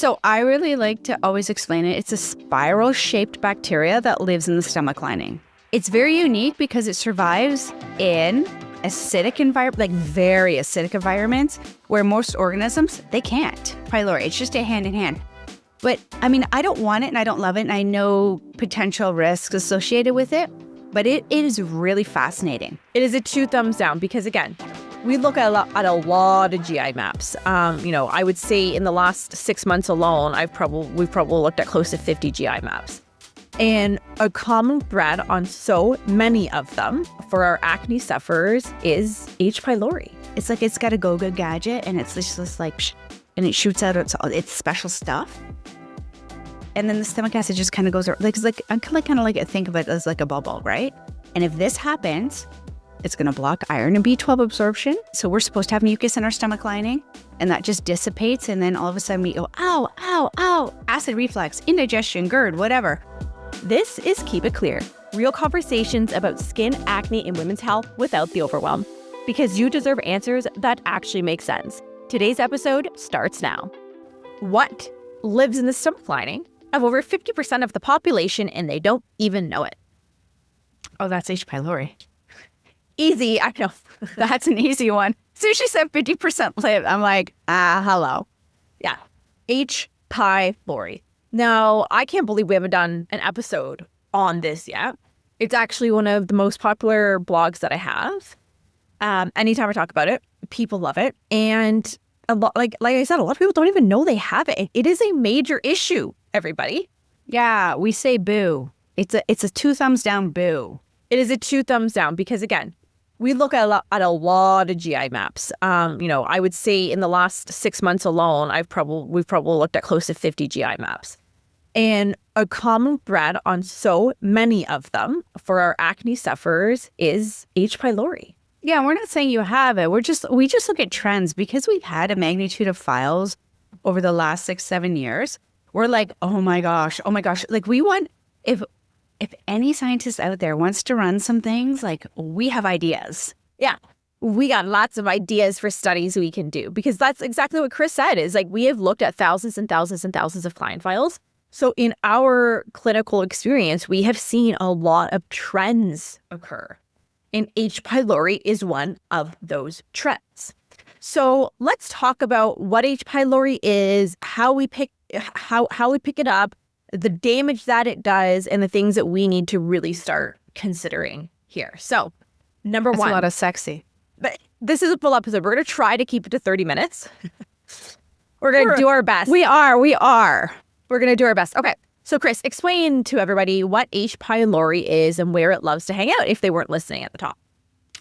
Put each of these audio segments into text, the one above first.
So I really like to always explain it. It's a spiral-shaped bacteria that lives in the stomach lining. It's very unique because it survives in acidic environment, like very acidic environments where most organisms, they can't. Pylori, it's just a hand in hand. But I mean, I don't want it and I don't love it, and I know potential risks associated with it, but it is really fascinating. It is a 2 thumbs down because, again, we look at a lot of GI maps. I would say in the last 6 months alone, we've probably looked at close to 50 GI maps. And a common thread on so many of them for our acne sufferers is H. pylori. It's like it's got a go-go gadget and it's just like, and it shoots out its special stuff. And then the stomach acid just kind of goes, I kind of think of it as like a bubble, right? And if this happens, it's going to block iron and B12 absorption. So we're supposed to have mucus in our stomach lining, and that just dissipates. And then all of a sudden we go, ow, ow, ow, acid reflux, indigestion, GERD, whatever. This is Keep It Clear, real conversations about skin, acne, and women's health without the overwhelm. Because you deserve answers that actually make sense. Today's episode starts now. What lives in the stomach lining of over 50% of the population, and they don't even know it? Oh, that's H. pylori. Easy, I know. That's an easy one. As soon as she said 50% live, I'm like, hello. Yeah, H. pylori. Now, I can't believe we haven't done an episode on this yet. It's actually one of the most popular blogs that I have. Anytime I talk about it, people love it. And a lot, like I said, a lot of people don't even know they have it. It is a major issue, everybody. Yeah, we say boo. It's a 2 thumbs down boo. It is a 2 thumbs down because, again, we look at a lot of GI maps. I would say in the last 6 months alone, we've probably looked at close to 50 GI maps. And a common thread on so many of them for our acne sufferers is H. pylori. Yeah, we're not saying you have it. We just look at trends because we've had a magnitude of files over the last 6-7 years. We're like, oh my gosh. Like we want, if any scientist out there wants to run some things, like we have ideas. Yeah, we got lots of ideas for studies we can do because that's exactly what Cris said is like we have looked at thousands and thousands and thousands of client files. So in our clinical experience, we have seen a lot of trends occur. And H. pylori is one of those trends. So let's talk about what H. pylori is, how we pick it up, the damage that it does, and the things that we need to really start considering here. So, number one. That's a lot of sexy. But this is a full episode. We're going to try to keep it to 30 minutes. We're going to do our best. We are. We're going to do our best. Okay. So, Cris, explain to everybody what H. pylori is and where it loves to hang out if they weren't listening at the top.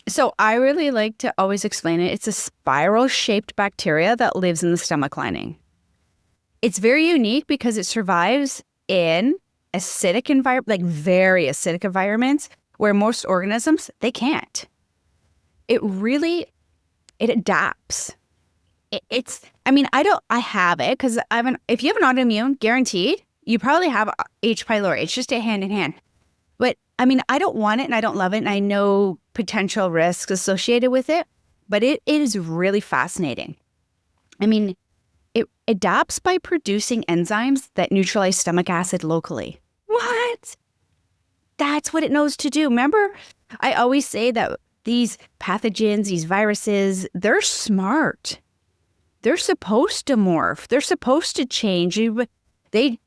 So I really like to always explain it. It's a spiral-shaped bacteria that lives in the stomach lining. It's very unique because it survives in acidic environment, like very acidic environments where most organisms, they can't. It adapts. I have it because if you have an autoimmune, guaranteed, you probably have H. pylori. It's just a hand in hand. But I mean, I don't want it and I don't love it, and I know potential risks associated with it, but it is really fascinating. I mean, it adapts by producing enzymes that neutralize stomach acid locally. What? That's what it knows to do. Remember, I always say that these pathogens, these viruses, they're smart. They're supposed to morph. They're supposed to change. They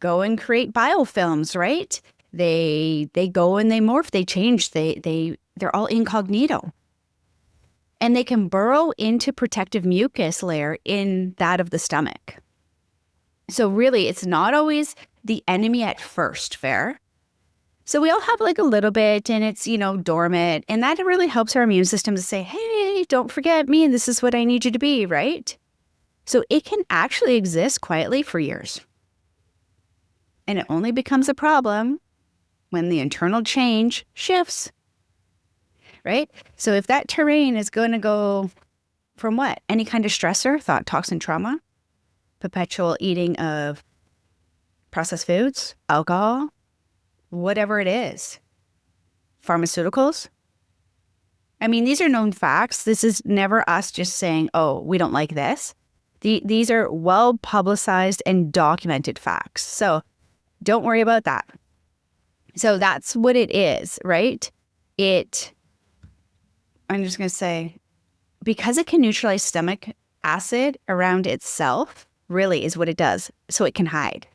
go and create biofilms, right? They go and they morph. They change. They're all incognito. And they can burrow into protective mucus layer in that of the stomach. So really, it's not always the enemy at first, fair? So we all have like a little bit and it's, dormant. And that really helps our immune system to say, hey, don't forget me. And this is what I need you to be, right? So it can actually exist quietly for years. And it only becomes a problem when the internal change shifts, right? So if that terrain is going to go from what? Any kind of stressor, thought, toxin, trauma, perpetual eating of processed foods, alcohol, whatever it is, pharmaceuticals. I mean, these are known facts. This is never us just saying, oh, we don't like this. These are well publicized and documented facts. So don't worry about that. So that's what it is, right? I'm just going to say, because it can neutralize stomach acid around itself, really is what it does. So it can hide.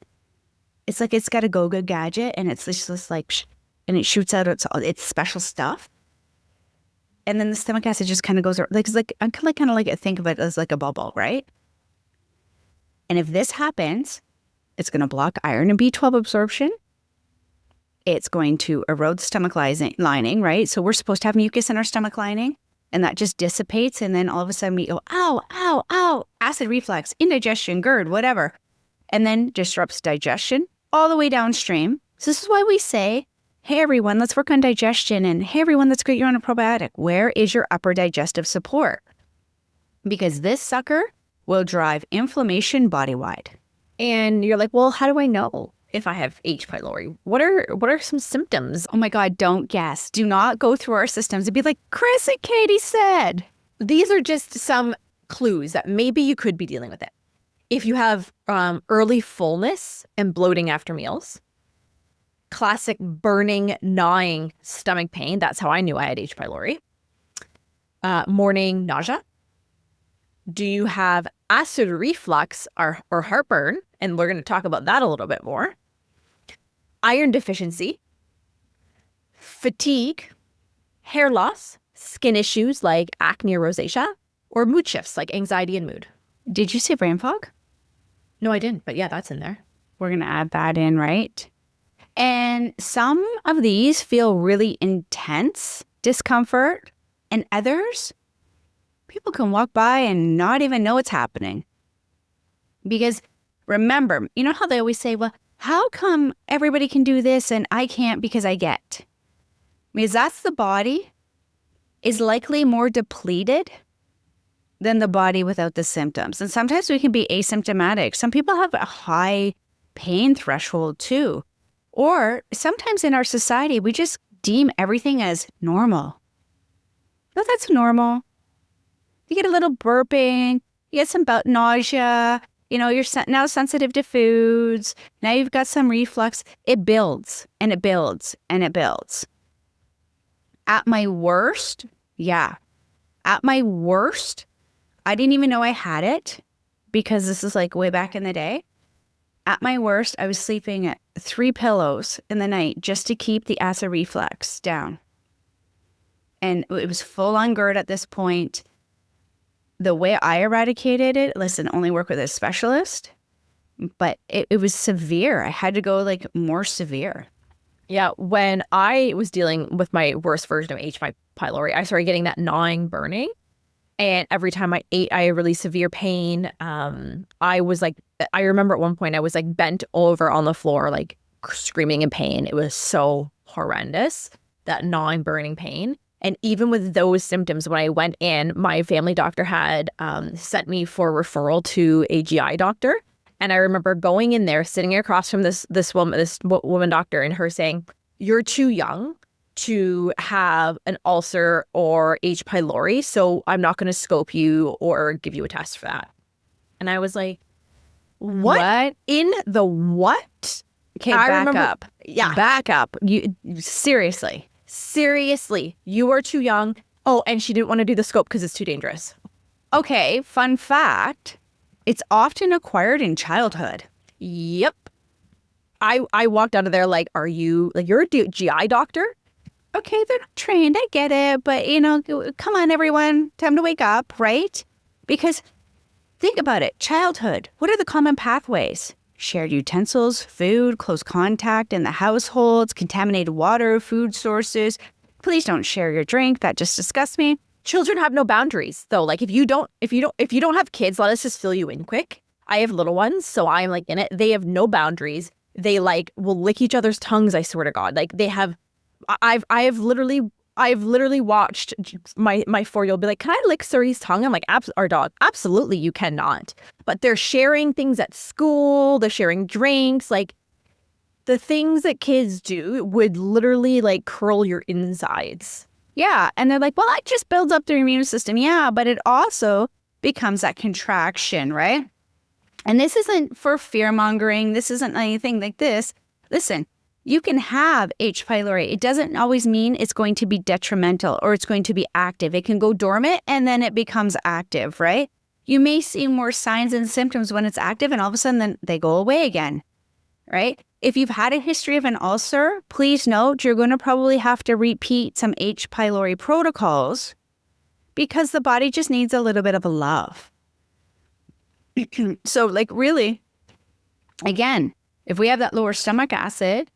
It's like it's got a go-go gadget, and it's just like, and it shoots out its special stuff. And then the stomach acid just kind of goes, like, it's like, I kind of like think of it as like a bubble, right? And if this happens, it's going to block iron and B12 absorption. It's going to erode stomach lining, right? So we're supposed to have mucus in our stomach lining, and that just dissipates. And then all of a sudden we go, ow, ow, ow, acid reflux, indigestion, GERD, whatever. And then disrupts digestion all the way downstream. So this is why we say, hey, everyone, let's work on digestion. And hey, everyone, let's get you on a probiotic. Where is your upper digestive support? Because this sucker will drive inflammation body-wide. And you're like, well, how do I know if I have H. pylori? What are some symptoms? Oh my God, don't guess. Do not go through our systems and be like, Cris and Katie said. These are just some clues that maybe you could be dealing with it. If you have early fullness and bloating after meals, classic burning, gnawing stomach pain. That's how I knew I had H. pylori. Morning nausea. Do you have acid reflux or heartburn? And we're going to talk about that a little bit more. Iron deficiency, fatigue, hair loss, skin issues like acne or rosacea, or mood shifts like anxiety and mood. Did you say brain fog? No, I didn't. But yeah, that's in there. We're going to add that in, right? And some of these feel really intense discomfort, and others, people can walk by and not even know it's happening. Because remember, you know how they always say, well, how come everybody can do this and I can't because I get? Because that's the body is likely more depleted than the body without the symptoms. And sometimes we can be asymptomatic. Some people have a high pain threshold too. Or sometimes in our society, we just deem everything as normal. No, that's normal. You get a little burping, you get some nausea, you're now sensitive to foods. Now you've got some reflux. It builds and it builds and it builds. At my worst, I didn't even know I had it because this is like way back in the day. At my worst, I was sleeping at 3 pillows in the night just to keep the acid reflux down. And it was full on GERD at this point. The way I eradicated it, listen, only work with a specialist, but it was severe. I had to go like more severe. Yeah, when I was dealing with my worst version of H. pylori, I started getting that gnawing, burning. And every time I ate, I had really severe pain. I remember at one point I was like bent over on the floor, like screaming in pain. It was so horrendous, that gnawing, burning pain. And even with those symptoms, when I went in, my family doctor had sent me for referral to a GI doctor. And I remember going in there, sitting across from this woman doctor, and her saying, "You're too young to have an ulcer or H. pylori, so I'm not going to scope you or give you a test for that." And I was like, what? In the what? Okay, back up. Yeah. Back up. You seriously, you are too young. Oh, and she didn't want to do the scope because it's too dangerous. Okay, fun fact. It's often acquired in childhood. Yep. I walked out of there like, you're a GI doctor? Okay, they're not trained. I get it. But, come on, everyone. Time to wake up, right? Because think about it. Childhood. What are the common pathways? Shared utensils, food, close contact in the households, contaminated water, food sources. Please don't share your drink. That just disgusts me. Children have no boundaries, though. Like if you don't have kids, let us just fill you in quick. I have little ones, so I'm like in it. They have no boundaries. They like will lick each other's tongues. I swear to God, like they have. I've literally watched my 4-year-old be like, "Can I lick Suri's tongue?" I'm like, "Our dog, absolutely, you cannot." But they're sharing things at school. They're sharing drinks. Like the things that kids do would literally like curl your insides. Yeah. And they're like, well, it just builds up their immune system. Yeah. But it also becomes that contraction, right? And this isn't for fear mongering. This isn't anything like this. Listen, you can have H. pylori. It doesn't always mean it's going to be detrimental or it's going to be active. It can go dormant and then it becomes active, right? You may see more signs and symptoms when it's active and all of a sudden then they go away again, right? If you've had a history of an ulcer, please note you're going to probably have to repeat some H. pylori protocols because the body just needs a little bit of a love. So like really, again, if we have that lower stomach acid,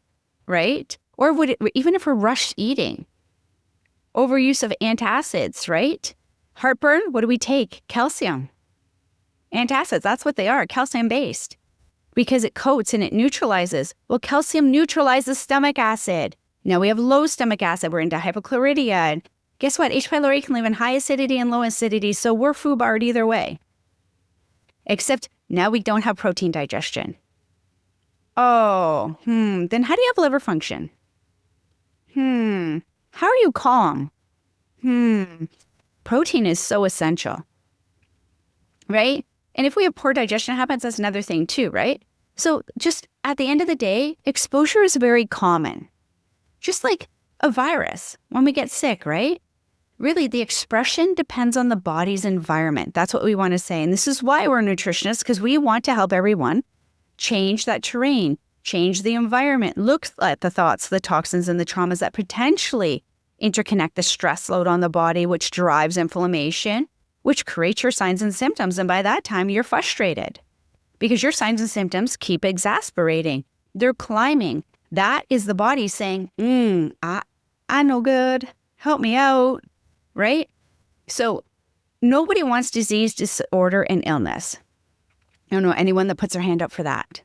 right? Or even if we're rushed eating, overuse of antacids, right? Heartburn, what do we take? Calcium. Antacids, that's what they are, calcium-based. Because it coats and it neutralizes. Well, calcium neutralizes stomach acid. Now we have low stomach acid. We're into hypochlorhydria. And guess what? H. pylori can live in high acidity and low acidity, so we're foobarred either way. Except now we don't have protein digestion. Oh, then how do you have liver function? How are you calm? Protein is so essential, right? And if we have poor digestion habits, that's another thing too, right? So just at the end of the day, exposure is very common. Just like a virus when we get sick, right? Really, the expression depends on the body's environment. That's what we want to say. And this is why we're nutritionists, because we want to help everyone change that terrain, change the environment, look at the thoughts, the toxins, and the traumas that potentially interconnect the stress load on the body, which drives inflammation, which creates your signs and symptoms. And by that time, you're frustrated because your signs and symptoms keep exasperating. They're climbing. That is the body saying, I no good. Help me out, right? So nobody wants disease, disorder, and illness. I don't know anyone that puts their hand up for that.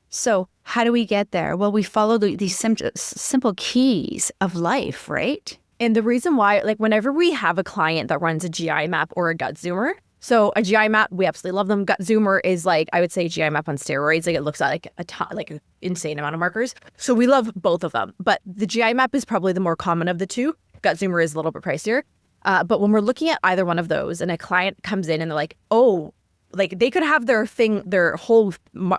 So how do we get there? Well, we follow these simple keys of life, right? And the reason why, like whenever we have a client that runs a GI map or a gut zoomer, so a GI map, we absolutely love them. Gut zoomer is like, I would say GI map on steroids. Like it looks at like an insane amount of markers. So we love both of them. But the GI map is probably the more common of the two. Gut zoomer is a little bit pricier. But when we're looking at either one of those and a client comes in and they're like, oh, like they could have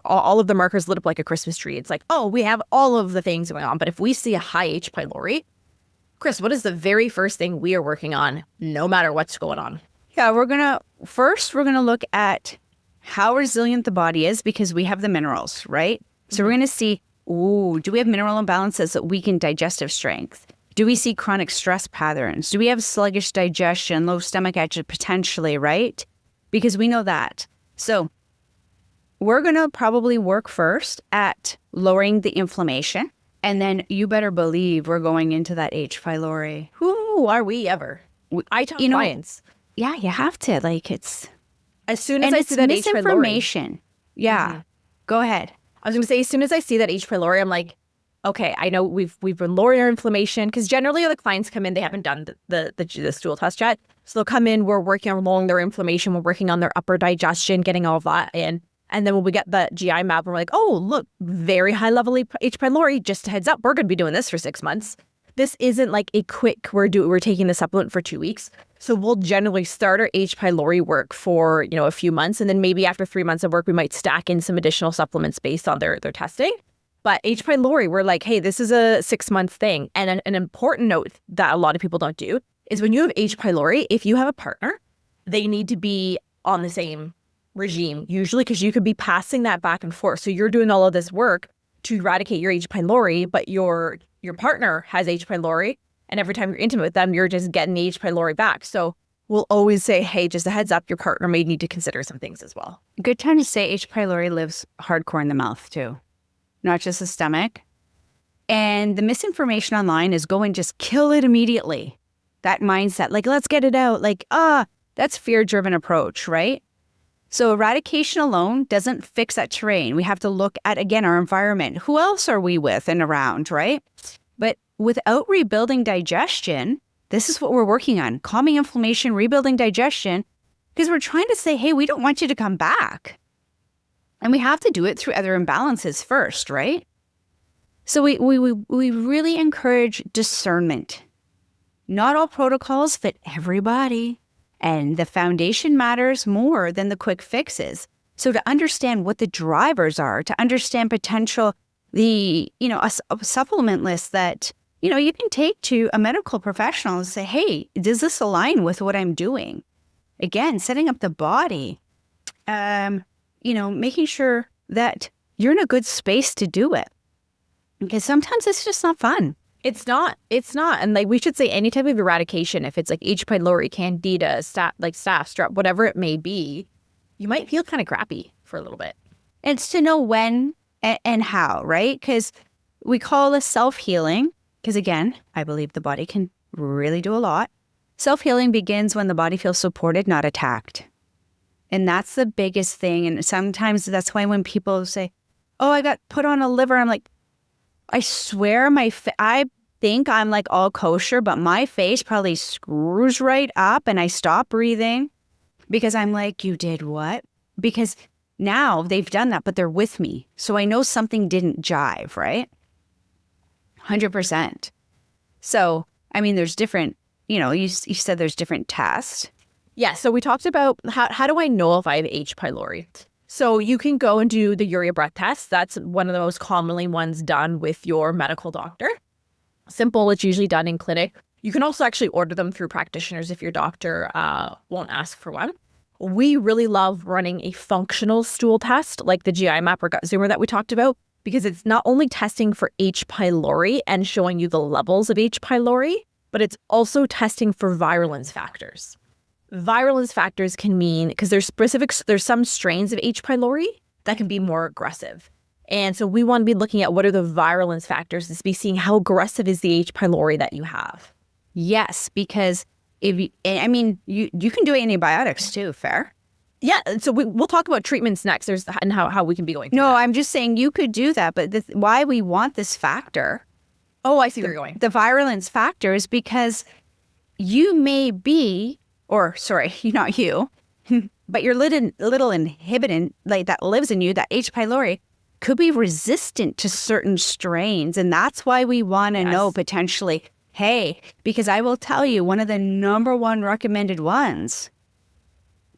all of the markers lit up like a Christmas tree. It's like, oh, we have all of the things going on. But if we see a high H. pylori, Cris, what is the very first thing we are working on, no matter what's going on? Yeah, we're going to look at how resilient the body is because we have the minerals, right? So we're going to see, do we have mineral imbalances that weaken digestive strength? Do we see chronic stress patterns? Do we have sluggish digestion, low stomach acid potentially, right? Because we know that. So we're going to probably work first at lowering the inflammation. And then you better believe we're going into that H. pylori. Who are we ever? I tell clients. Yeah, you have to. Like it's... As soon as I see that H. pylori. Misinformation. Yeah. Go ahead. I was going to say, as soon as I see that H. pylori, I'm like, okay, I know we've been lowering our inflammation because generally the clients come in, they haven't done the stool test yet. So they'll come in, we're working on lowering their inflammation, we're working on their upper digestion, getting all of that in. And then when we get the GI map, we're like, oh, look, very high level H. pylori, just a heads up, we're going to be doing this for 6 months. This isn't like a quick, we're taking the supplement for 2 weeks. So we'll generally start our H. pylori work for, a few months. And then maybe after 3 months of work, we might stack in some additional supplements based on their testing. But H. pylori, we're like, hey, this is a 6-month thing. And an important note that a lot of people don't do is when you have H. pylori, if you have a partner, they need to be on the same regime, usually because you could be passing that back and forth. So you're doing all of this work to eradicate your H. pylori, but your partner has H. pylori. And every time you're intimate with them, you're just getting the H. pylori back. So we'll always say, hey, just a heads up, your partner may need to consider some things as well. Good time to say H. pylori lives hardcore in the mouth too, not just the stomach. And the misinformation online is go and just kill it immediately. That mindset, like, let's get it out. Like, that's fear-driven approach, right? So eradication alone doesn't fix that terrain. We have to look at, again, our environment. Who else are we with and around, right? But without rebuilding digestion, this is what we're working on. Calming inflammation, rebuilding digestion, because we're trying to say, hey, we don't want you to come back. And we have to do it through other imbalances first, right? So we really encourage discernment. Not all protocols fit everybody. And the foundation matters more than the quick fixes. So to understand what the drivers are, to understand potential, a supplement list that, you can take to a medical professional and say, hey, does this align with what I'm doing? Again, setting up the body, making sure that you're in a good space to do it. Because sometimes it's just not fun. It's not. And we should say any type of eradication, if it's like H. pylori, candida, staph, strep, whatever it may be, you might feel kind of crappy for a little bit. It's to know when and how, right? Because we call this self-healing. Because again, I believe the body can really do a lot. Self-healing begins when the body feels supported, not attacked. And that's the biggest thing. And sometimes that's why when people say, oh, I got put on a liver, I'm like, I swear I think I'm like all kosher, but my face probably screws right up and I stop breathing because I'm like, you did what? Because now they've done that, but they're with me. So I know something didn't jive, right? 100%. So, there's different, you said there's different tests. Yeah, so we talked about how do I know if I have H. pylori? So you can go and do the urea breath test. That's one of the most commonly ones done with your medical doctor. Simple, it's usually done in clinic. You can also actually order them through practitioners if your doctor won't ask for one. We really love running a functional stool test like the GI map or gut zoomer that we talked about, because it's not only testing for H. pylori and showing you the levels of H. pylori, but it's also testing for virulence factors. Virulence factors can mean, because there's some strains of H. pylori that can be more aggressive. And so we want to be looking at what are the virulence factors to be seeing how aggressive is the H. pylori that you have. Yes, because you can do antibiotics too, fair? Yeah, so we'll talk about treatments next and how we can be going through No, that. I'm just saying you could do that, but why we want this factor. Oh, I see where you're going. The virulence factor is because you may be, or sorry, not you, but your little inhibitant that lives in you, that H. pylori, could be resistant to certain strains. And that's why we want to know potentially, hey, because I will tell you, one of the number one recommended ones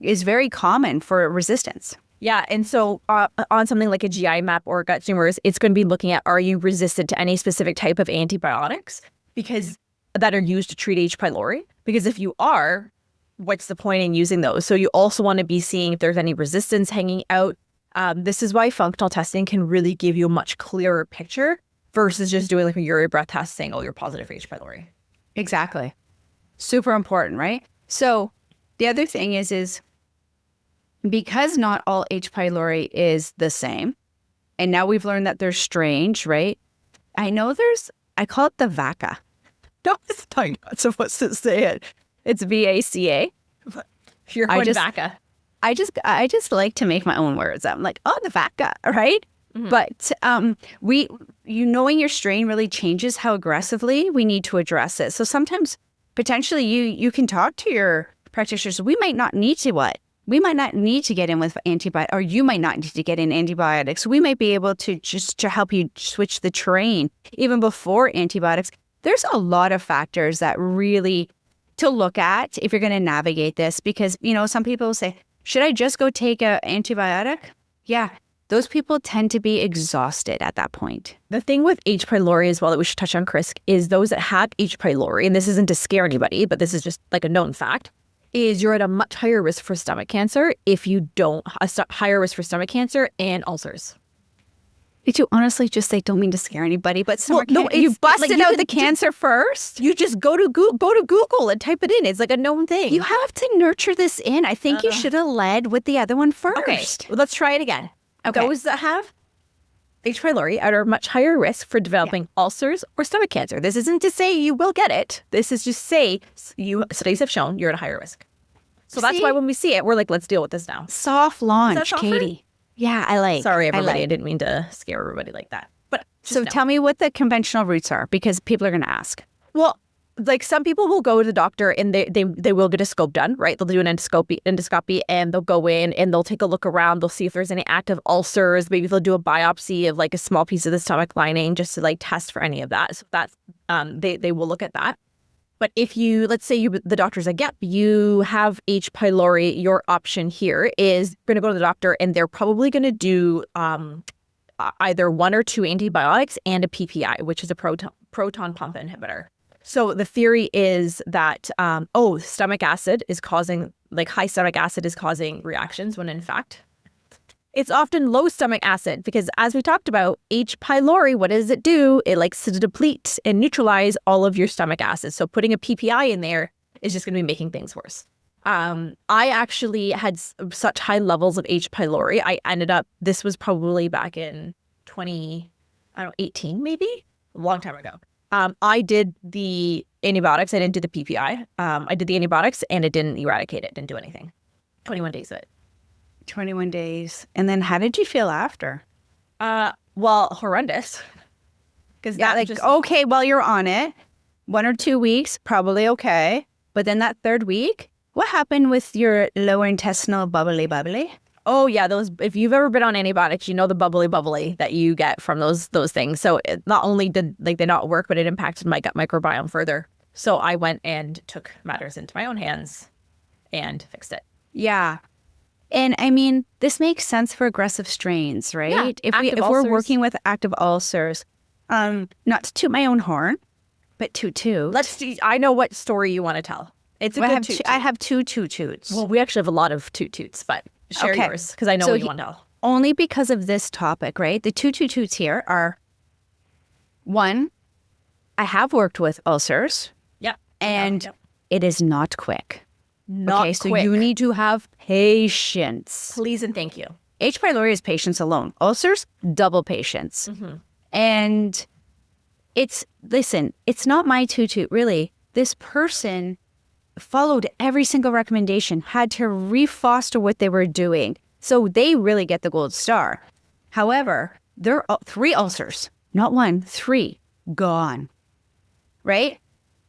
is very common for resistance. Yeah, and so on something like a GI map or gut tumors, it's going to be looking at, are you resistant to any specific type of antibiotics because that are used to treat H. pylori? Because if you are, what's the point in using those? So you also want to be seeing if there's any resistance hanging out. This is why functional testing can really give you a much clearer picture versus just doing like a urea breath test saying, oh, you're positive for H. pylori. Exactly. Super important, right? So the other thing is because not all H. pylori is the same, and now we've learned that they're strange, right? I call it the VACA. No, I'm not supposed to say it. It's VACA. You're going VACA. I just like to make my own words up. I'm like, oh, the VACA, right? Mm-hmm. But knowing your strain really changes how aggressively we need to address it. So sometimes potentially you can talk to your practitioners. We might not need to We might not need to get in with antibiotics, or you might not need to get in antibiotics. We might be able to just to help you switch the train even before antibiotics. There's a lot of factors that really to look at if you're going to navigate this, because, some people say, should I just go take an antibiotic? Yeah, those people tend to be exhausted at that point. The thing with H. pylori as well that we should touch on, Cris, is those that have H. pylori, and this isn't to scare anybody, but this is just like a known fact, is you're at a much higher risk for stomach cancer if you don't, higher risk for stomach cancer and ulcers. Did you honestly just say, don't mean to scare anybody, but you busted out the cancer first? You just go to Google and type it in. It's like a known thing. You have to nurture this in. I think you should have led with the other one first. Okay, well, let's try it again. Okay. Those that have H. pylori are at much higher risk for developing ulcers or stomach cancer. This isn't to say you will get it. This is just say studies have shown you're at a higher risk. So that's why when we see it, we're like, let's deal with this now. Soft launch, Katie. Yeah, I like. Sorry, everybody. I didn't mean to scare everybody like that. But so tell me what the conventional routes are, because people are going to ask. Well, like some people will go to the doctor and they will get a scope done, right? They'll do an endoscopy and they'll go in and they'll take a look around. They'll see if there's any active ulcers. Maybe they'll do a biopsy of like a small piece of the stomach lining just to like test for any of that. So that's they will look at that. But if you, let's say the doctor's like, yep, you have H. pylori, your option here is going to go to the doctor and they're probably going to do either 1 or 2 antibiotics and a PPI, which is a proton pump inhibitor. So the theory is that, stomach acid is causing, like high stomach acid is causing reactions when in fact, it's often low stomach acid because as we talked about, H. pylori, what does it do? It likes to deplete and neutralize all of your stomach acid. So putting a PPI in there is just going to be making things worse. I actually had such high levels of H. pylori. I ended up, this was probably back in 2018 maybe, a long time ago. I did the antibiotics. I didn't do the PPI. I did the antibiotics and it didn't eradicate it. Didn't do anything. 21 days of it. 21 days. And then how did you feel after? Well, horrendous. Because okay, well, you're on it. 1 or 2 weeks, probably okay. But then that 3rd week, what happened with your lower intestinal bubbly? Oh yeah, those. If you've ever been on antibiotics, you know the bubbly that you get from those things. So it not only did they not work, but it impacted my gut microbiome further. So I went and took matters into my own hands and fixed it. Yeah. And I mean, this makes sense for aggressive strains, right? Yeah, if we're working with active ulcers, not to toot my own horn, but toot. Let's see. I know what story you want to tell. It's a good toot. I have 2 toot-toots. Well, we actually have a lot of toot-toots, but share yours because I know what you want to tell. Only because of this topic, right? The 2 toot-toots here are, 1, I have worked with ulcers. Yeah. And it is not quick. Not quick. So you need to have patience. Please and thank you. H. pylori is patience alone. Ulcers, double patience. Mm-hmm. And it's not my toot-toot, really. This person followed every single recommendation, had to refoster what they were doing. So they really get the gold star. However, there are 3 ulcers, not 1, 3, gone. Right?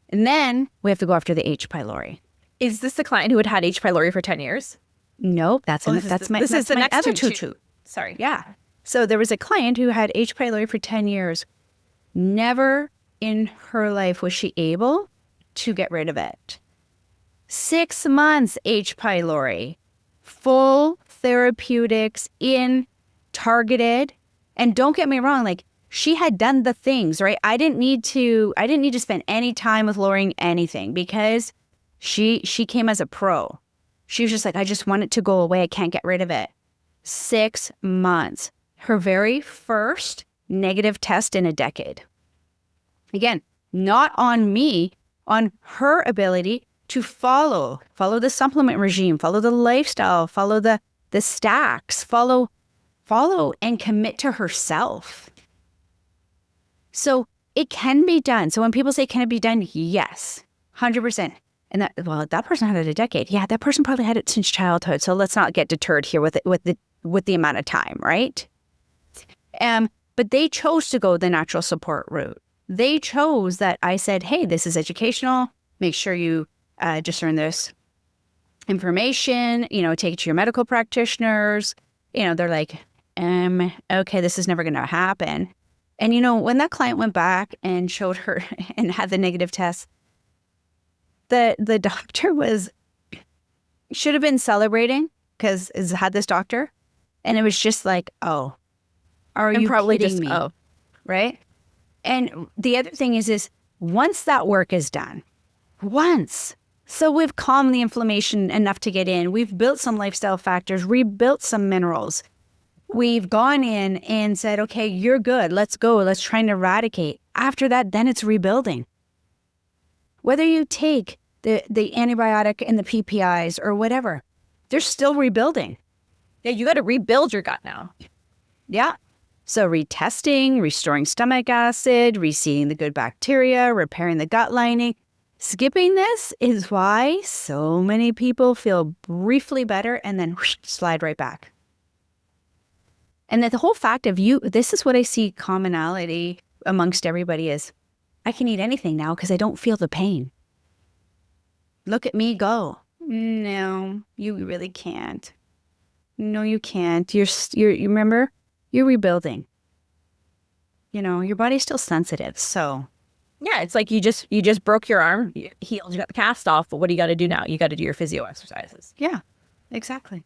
And then we have to go after the H. pylori. Is this the client who had H. pylori for 10 years? No, that's my other toot-toot. Sorry. Yeah. So there was a client who had H. pylori for 10 years. Never in her life was she able to get rid of it. 6 months H. pylori, full therapeutics in targeted. And don't get me wrong, like she had done the things, right? I didn't need to spend any time with lowering anything because she came as a pro. She was just like, I just want it to go away. I can't get rid of it. 6 months. Her very first negative test in a decade. Again, not on me, on her ability to follow the supplement regime, follow the lifestyle, follow the stacks, follow and commit to herself. So it can be done. So when people say, can it be done? Yes, 100%. And that person had it a decade. Yeah, that person probably had it since childhood. So let's not get deterred here with the amount of time, right? But they chose to go the natural support route. They chose that I said, hey, this is educational. Make sure you discern this information, take it to your medical practitioners. They're like, okay, this is never going to happen. And, when that client went back and showed her and had the negative test, the doctor should have been celebrating because it's had this doctor. And it was just like, oh, are you probably kidding just, me? oh. Right? And the other thing is once that work is done, so we've calmed the inflammation enough to get in, we've built some lifestyle factors, rebuilt some minerals. We've gone in and said, okay, you're good. Let's go. Let's try and eradicate. After that, then it's rebuilding. Whether you take the antibiotic and the PPIs or whatever, they're still rebuilding. Yeah, you got to rebuild your gut now. Yeah. So retesting, restoring stomach acid, reseeding the good bacteria, repairing the gut lining. Skipping this is why so many people feel briefly better and then whoosh, slide right back. And that the whole fact of this is what I see commonality amongst everybody is, I can eat anything now because I don't feel the pain. Look at me go. No, you really can't. No, you can't. You remember, you're rebuilding. Your body's still sensitive. So Yeah, it's like you just broke your arm, you healed, you got the cast off, but what do you got to do now? You got to do your physio exercises. Yeah, exactly.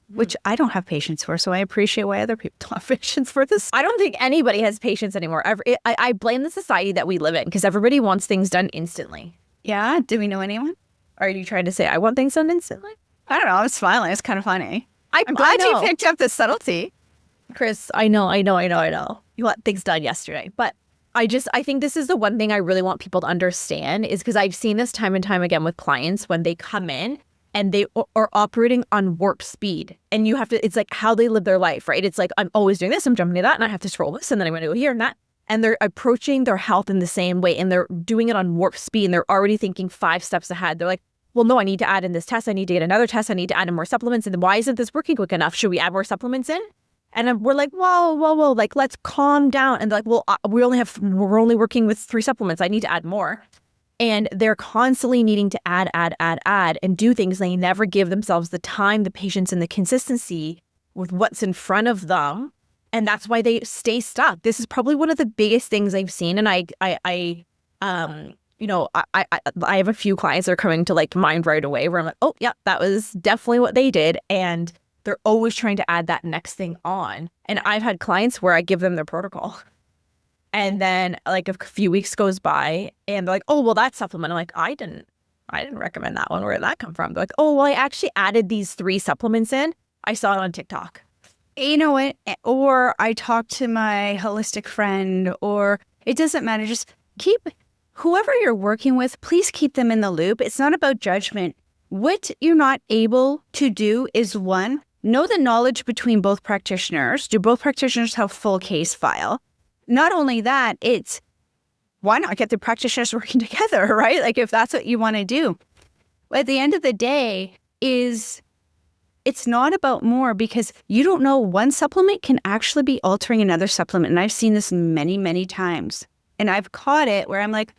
Which I don't have patience for, so I appreciate why other people don't have patience for this. I don't think anybody has patience anymore. I blame the society that we live in because everybody wants things done instantly. Yeah, do we know anyone? Are you trying to say I want things done instantly? I don't know. I was smiling. It's kind of funny. I'm glad you picked up the subtlety. Cris, I know. You want things done yesterday. But I think this is the one thing I really want people to understand is because I've seen this time and time again with clients when they come in and they are operating on warp speed. And you have to, it's like how they live their life, right? It's like, I'm always doing this, I'm jumping to that, and I have to scroll this, and then I'm going to go here and that. And they're approaching their health in the same way, and they're doing it on warp speed, and they're already thinking 5 steps ahead. They're like, well, no, I need to add in this test. I need to get another test. I need to add in more supplements. And then why isn't this working quick enough? Should we add more supplements in? And we're like, whoa, like, let's calm down. And they're like, well, we're only working with 3 supplements. I need to add more. And they're constantly needing to add, and do things. They never give themselves the time, the patience, and the consistency with what's in front of them. And that's why they stay stuck. This is probably one of the biggest things I've seen. And I have a few clients that are coming to like mind right away where I'm like, oh, yeah, that was definitely what they did. And they're always trying to add that next thing on. And I've had clients where I give them their protocol. And then like a few weeks goes by and they're like, oh, well, that supplement. I'm like, I didn't recommend that one. Where did that come from? They're like, oh, well, I actually added these 3 supplements in. I saw it on TikTok. You know what? Or I talked to my holistic friend, or it doesn't matter. Just keep whoever you're working with, please keep them in the loop. It's not about judgment. What you're not able to do is, one, know the knowledge between both practitioners. Do both practitioners have full case file? Not only that, it's why not get the practitioners working together, right? Like if that's what you want to do. But at the end of the day it's not about more, because you don't know, one supplement can actually be altering another supplement. And I've seen this many, many times. And I've caught it where I'm like,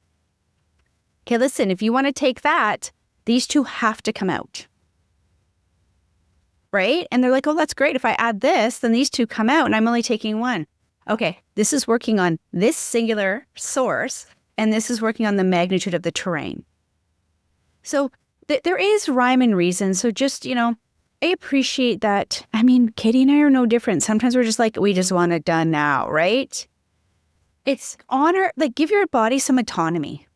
okay, listen, if you want to take that, these 2 have to come out. Right? And they're like, oh, that's great. If I add this, then these 2 come out and I'm only taking 1. Okay, this is working on this singular source, and this is working on the magnitude of the terrain. So there is rhyme and reason. So just, I appreciate that. I mean, Katie and I are no different. Sometimes we're just like, we just want it done now, right? It's honor, like give your body some autonomy.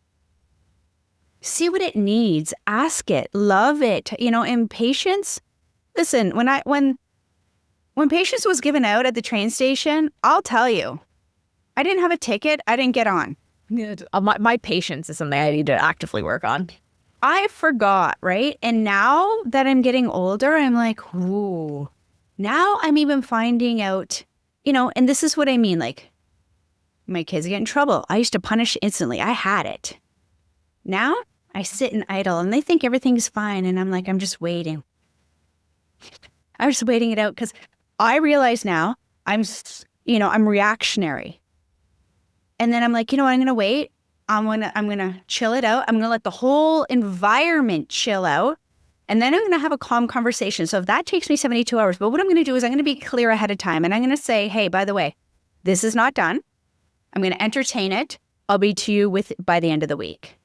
See what it needs, ask it, love it, and patience. Listen, when patience was given out at the train station, I'll tell you, I didn't have a ticket. I didn't get on. My patience is something I need to actively work on. I forgot, right? And now that I'm getting older, I'm like, ooh, now I'm even finding out, and this is what I mean. Like, my kids get in trouble. I used to punish instantly. I had it. Now I sit and idle and they think everything's fine. And I'm like, I'm just waiting. I'm just waiting it out because I realize now I'm reactionary. And then I'm like, I'm going to wait. I'm going to chill it out. I'm going to let the whole environment chill out. And then I'm going to have a calm conversation. So if that takes me 72 hours, but what I'm going to do is I'm going to be clear ahead of time. And I'm going to say, hey, by the way, this is not done. I'm going to entertain it. I'll be to you by the end of the week.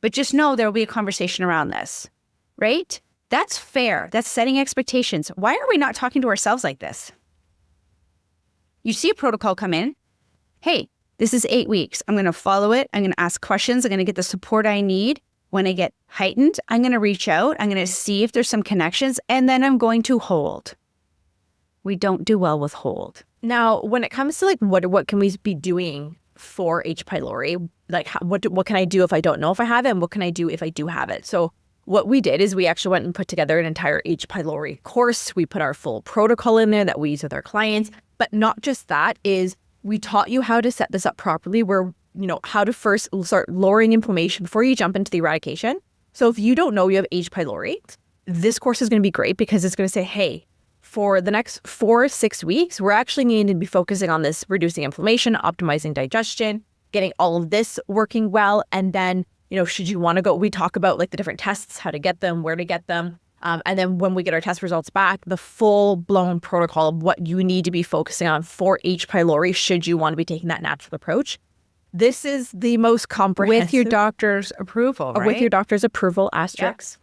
But just know there will be a conversation around this, right? That's fair. That's setting expectations. Why are we not talking to ourselves like this? You see a protocol come in. Hey, this is 8 weeks. I'm going to follow it. I'm going to ask questions. I'm going to get the support I need. When I get heightened, I'm going to reach out. I'm going to see if there's some connections, and then I'm going to hold. We don't do well with hold. Now, when it comes to like what can we be doing for H. pylori? Like what can I do if I don't know if I have it, and what can I do if I do have it? So what we did is we actually went and put together an entire H. pylori course. We put our full protocol in there that we use with our clients. But not just that, is we taught you how to set this up properly, where, how to first start lowering inflammation before you jump into the eradication. So if you don't know you have H. pylori, this course is going to be great because it's going to say, hey, for the next 4 or 6 weeks, we're actually needing to be focusing on this, reducing inflammation, optimizing digestion, getting all of this working well. And then, should you want to go, we talk about like the different tests, how to get them, where to get them. And then when we get our test results back, the full-blown protocol of what you need to be focusing on for H. pylori, should you want to be taking that natural approach. This is the most comprehensive. With your doctor's approval, right? With your doctor's approval, asterisks.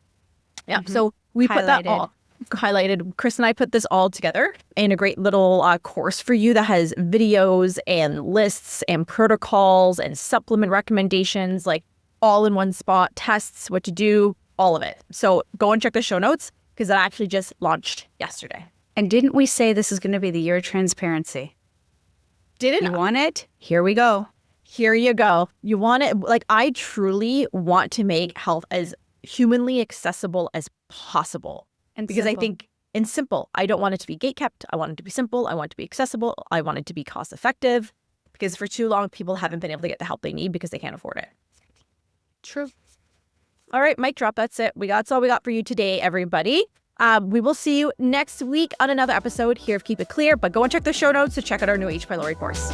Yeah. So we put that all highlighted. Cris and I put this all together in a great little course for you that has videos and lists and protocols and supplement recommendations, like all in one spot, tests, what to do, all of it. So go and check the show notes because that actually just launched yesterday. And didn't we say this is going to be the year of transparency? Didn't you want it? Here we go. Here you go. You want it? Like, I truly want to make health as humanly accessible as possible. And because simple. I think, and simple, I don't want it to be gatekept. I want it to be simple. I want it to be accessible. I want it to be cost effective because for too long, people haven't been able to get the help they need because they can't afford it. True. All right, mic drop. That's it. That's all we got for you today, everybody. We will see you next week on another episode here of Keep It Clear, but go and check the show notes to check out our new H. pylori course.